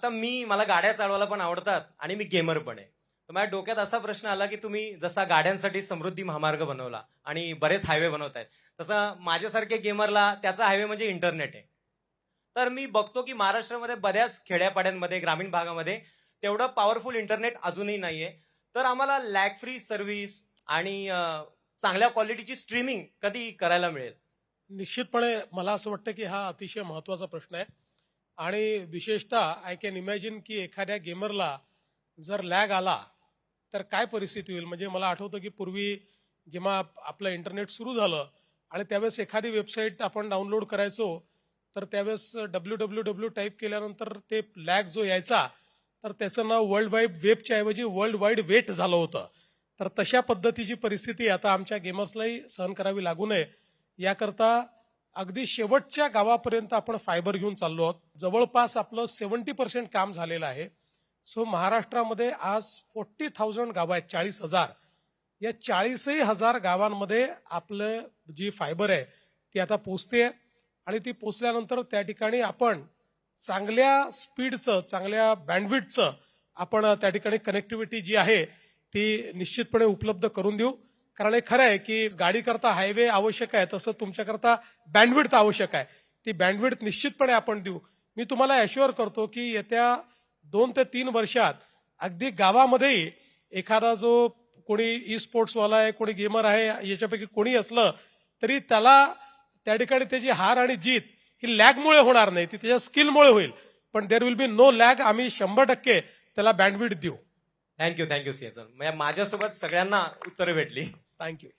आता मला गाड्या चालवायला पण आवडतात आणि मी गेमर पण आहे. तर माझ्या डोक्यात असा प्रश्न आला की तुम्ही जसा गाड्यांसाठी समृद्धी महामार्ग बनवला आणि बरेच हायवे बनवतायत, तसं माझ्यासारख्या गेमरला त्याचा हायवे म्हणजे इंटरनेट आहे. तर मी बघतो की महाराष्ट्रामध्ये बऱ्याच खेड्यापाड्यांमध्ये, ग्रामीण भागामध्ये तेवढं पॉवरफुल इंटरनेट अजूनही नाहीये. तर आम्हाला लॅग फ्री सर्व्हिस आणि चांगल्या क्वालिटीची स्ट्रीमिंग कधी करायला मिळेल? निश्चितपणे मला असं वाटतं की हा अतिशय महत्त्वाचा प्रश्न आहे आणि विशेषतः आय कॅन इमॅजिन की एखाद्या गेमरला जर लॅग आला तर काय परिस्थिती होईल. म्हणजे मला आठवतं की पूर्वी जेव्हा आपलं इंटरनेट सुरू झालं आणि त्यावेळेस एखादी वेबसाईट आपण डाउनलोड करायचो तर त्यावेळेस www टाईप केल्यानंतर ते लॅग जो यायचा तर त्याचं नाव वर्ल्ड वाईड वेबच्या ऐवजी वर्ल्ड वाईड वेट झालं होतं. तर तशा पद्धतीची परिस्थिती आता आमच्या गेमर्सलाही सहन करावी लागू नये याकरता अगदी शेवटच्या गावापर्यंत आपण फायबर घेऊन चाललो आहोत. जवळपास आपलं 70% काम झालेलं आहे. सो महाराष्ट्रामध्ये आज 40,000 गावं आहेत, 40,000. या 40,000 गावांमध्ये आपलं जी फायबर आहे ती आता पोचते आणि ती पोचल्यानंतर त्या ठिकाणी आपण चांगल्या स्पीडचं, चांगल्या बँडविड्थचं आपण त्या ठिकाणी कनेक्टिव्हिटी जी आहे ती निश्चितपणे उपलब्ध करून देऊ. कारण हे खरं आहे की गाडी करता हायवे आवश्यक आहे, तसं तुमच्याकरता बँडविड्थ आवश्यक आहे. ती बँडविड्थ निश्चितपणे आपण देऊ. मी तुम्हाला ॲश्युअर करतो की येत्या 2 ते 3 वर्षात अगदी गावामध्येही एखादा जो कोणी ई स्पोर्ट्सवाला आहे, कोणी गेमर आहे, याच्यापैकी कोणी असलं तरी त्याला त्या ठिकाणी त्याची हार आणि जीत ही लॅगमुळे होणार नाही, ती त्याच्या स्किलमुळे होईल. पण there will be no lag. आम्ही 100% त्याला बँडविड्थ देऊ. Thank you CA sir. माझ्यासोबत सगळ्यांना उत्तरं भेटली. थँक्यू.